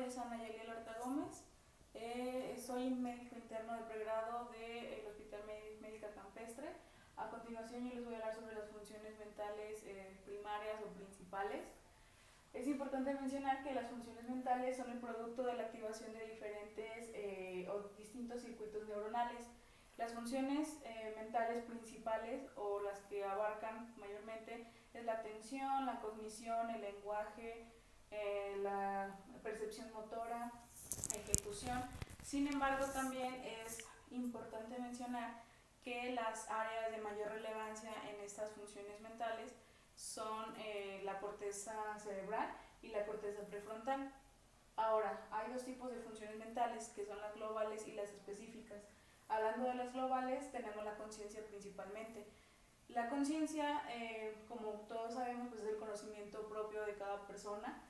es Ana Yaliel Horta Gómez. Soy médico interno de pregrado del Hospital Médica Campestre. A continuación yo les voy a hablar sobre las funciones mentales primarias o principales. Es importante mencionar que las funciones mentales son el producto de la activación de diferentes o distintos circuitos neuronales. Las funciones mentales principales, o las que abarcan mayormente, es la atención, la cognición, el lenguaje, la percepción motora, ejecución. Sin embargo, también es importante mencionar que las áreas de mayor relevancia en estas funciones mentales son la corteza cerebral y la corteza prefrontal. Ahora, hay dos tipos de funciones mentales, que son las globales y las específicas. Hablando de las globales, tenemos la conciencia principalmente. La conciencia, como todos sabemos, pues es el conocimiento propio de cada persona,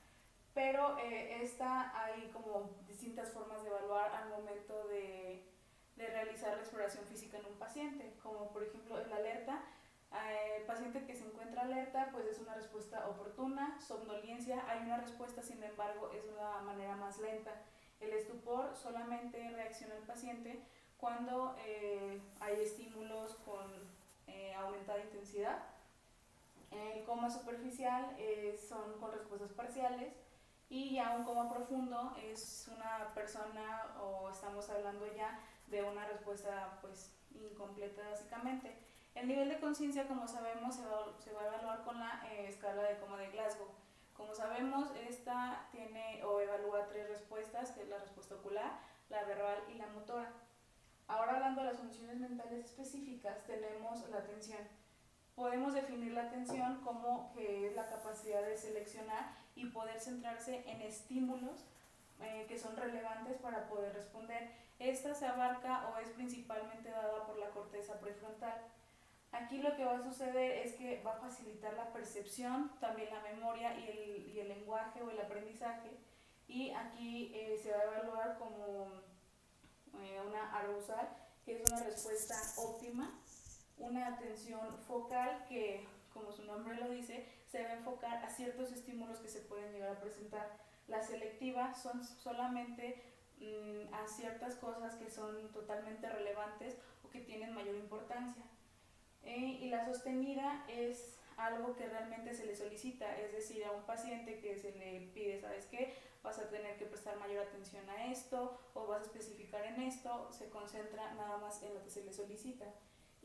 pero hay como distintas formas de evaluar al momento de realizar la exploración física en un paciente, como por ejemplo el alerta. El paciente que se encuentra alerta pues es una respuesta oportuna. Somnolencia, hay una respuesta, sin embargo es de una manera más lenta. El estupor, solamente reacciona el paciente cuando hay estímulos con aumentada intensidad. El coma superficial son con respuestas parciales, y ya un coma profundo es una persona, o estamos hablando ya de una respuesta pues incompleta básicamente. El nivel de conciencia, como sabemos, se va a evaluar con la escala de coma de Glasgow. Como sabemos, esta tiene o evalúa tres respuestas, que es la respuesta ocular, la verbal y la motora. Ahora, hablando de las funciones mentales específicas, tenemos la atención. Podemos definir la atención como que es la capacidad de seleccionar y poder centrarse en estímulos que son relevantes para poder responder. Esta se abarca o es principalmente dada por la corteza prefrontal. Aquí lo que va a suceder es que va a facilitar la percepción, también la memoria y el lenguaje o el aprendizaje. Y aquí se va a evaluar como una arousal, que es una respuesta óptima. Una atención focal, que como su nombre lo dice, se va a enfocar a ciertos estímulos que se pueden llegar a presentar. La selectiva son solamente a ciertas cosas que son totalmente relevantes o que tienen mayor importancia. Y la sostenida es algo que realmente se le solicita, es decir, a un paciente que se le pide, ¿sabes qué? Vas a tener que prestar mayor atención a esto, o vas a especificar en esto, se concentra nada más en lo que se le solicita.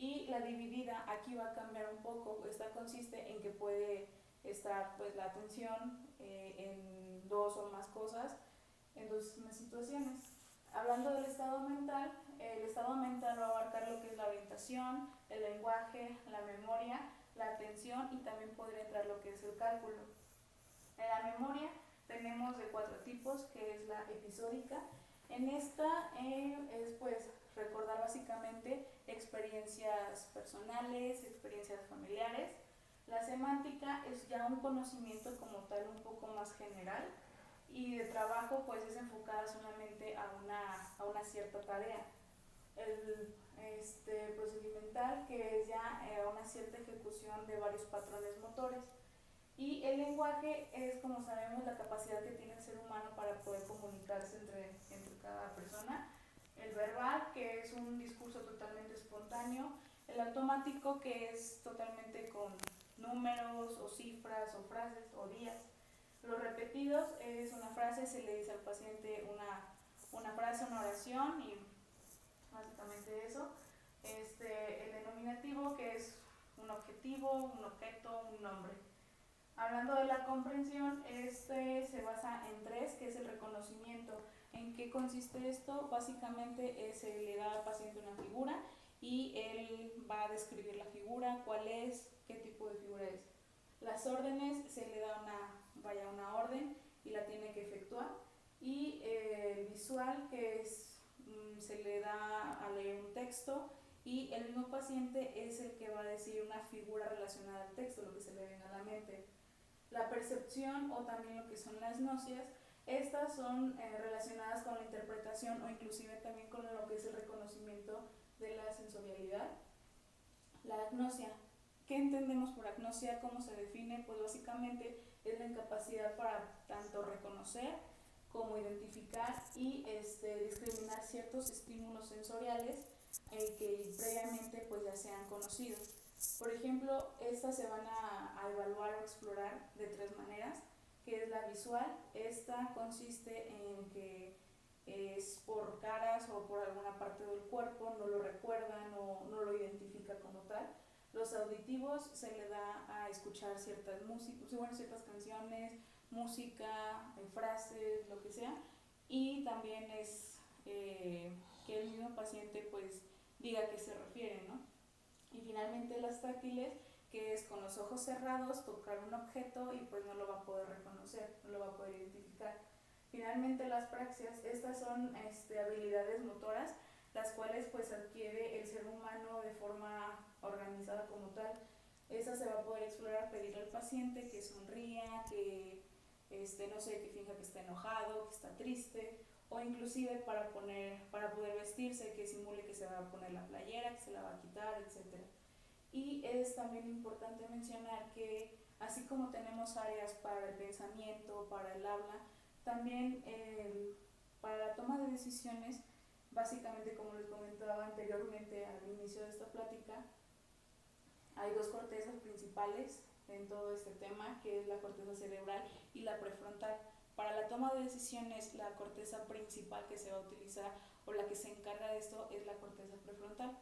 Y la dividida aquí va a cambiar un poco. Esta consiste en que puede estar pues la atención en dos o más cosas, en dos situaciones. Hablando del estado mental, el estado mental va a abarcar lo que es la orientación, el lenguaje, la memoria, la atención, y también podría entrar lo que es el cálculo. En la memoria tenemos de cuatro tipos, que es la episódica. En esta es pues recordar básicamente experiencias personales, experiencias familiares. La semántica es ya un conocimiento como tal un poco más general, y de trabajo pues es enfocada solamente a una cierta tarea. El procedimental, que es ya una cierta ejecución de varios patrones motores. Y el lenguaje es, como sabemos, la capacidad que tiene el ser humano para poder comunicarse entre cada persona. El verbal, que es un discurso totalmente espontáneo. El automático, que es totalmente con números o cifras o frases o días. Los repetidos es una frase, se le dice al paciente una frase, una oración, y básicamente eso. El denominativo, que es un objetivo, un objeto, un nombre. Hablando de la comprensión, se basa en tres, que es el reconocimiento. ¿En qué consiste esto? Básicamente se le da al paciente una figura y él va a describir la figura, cuál es, qué tipo de figura es. Las órdenes, se le da una orden y la tiene que efectuar. Y el visual, que se le da a leer un texto, y el mismo paciente es el que va a decir una figura relacionada al texto, lo que se le venga a la mente. La percepción, o también lo que son las gnosias, estas son relacionadas con la interpretación, o inclusive también con lo que es el reconocimiento de la sensorialidad. La agnosia, ¿qué entendemos por agnosia? ¿Cómo se define? Pues básicamente es la incapacidad para tanto reconocer como identificar y discriminar ciertos estímulos sensoriales que previamente pues ya se han conocido. Por ejemplo, estas se van a evaluar o explorar de tres maneras, que es la visual. Esta consiste en que es por caras o por alguna parte del cuerpo, no lo recuerda, no lo identifica como tal. Los auditivos se le da a escuchar ciertas ciertas canciones, música, frases, lo que sea, y también es que el mismo paciente pues diga a qué se refiere, ¿no? Y finalmente las táctiles, que es con los ojos cerrados tocar un objeto y pues no lo va a poder reconocer, no lo va a poder identificar. Finalmente las praxias, estas son habilidades motoras, las cuales pues adquiere el ser humano de forma organizada como tal. Esa se va a poder explorar, pedirle al paciente que sonría, que no sé, que finja que está enojado, que está triste, o inclusive para poder vestirse, que simule que se va a poner la playera, que se la va a quitar, etc. Y es también importante mencionar que así como tenemos áreas para el pensamiento, para el habla, también para la toma de decisiones, básicamente como les comentaba anteriormente al inicio de esta plática, hay dos cortezas principales en todo este tema, que es la corteza cerebral y la prefrontal. Para la toma de decisiones, la corteza principal que se va a utilizar o la que se encarga de esto es la corteza prefrontal.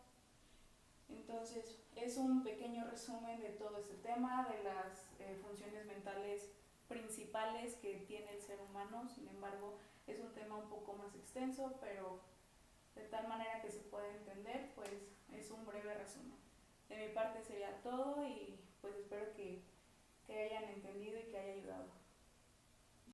Entonces, es un pequeño resumen de todo este tema, de las funciones mentales principales que tiene el ser humano. Sin embargo, es un tema un poco más extenso, pero de tal manera que se puede entender, pues es un breve resumen. De mi parte sería todo y pues espero que hayan entendido y que haya ayudado.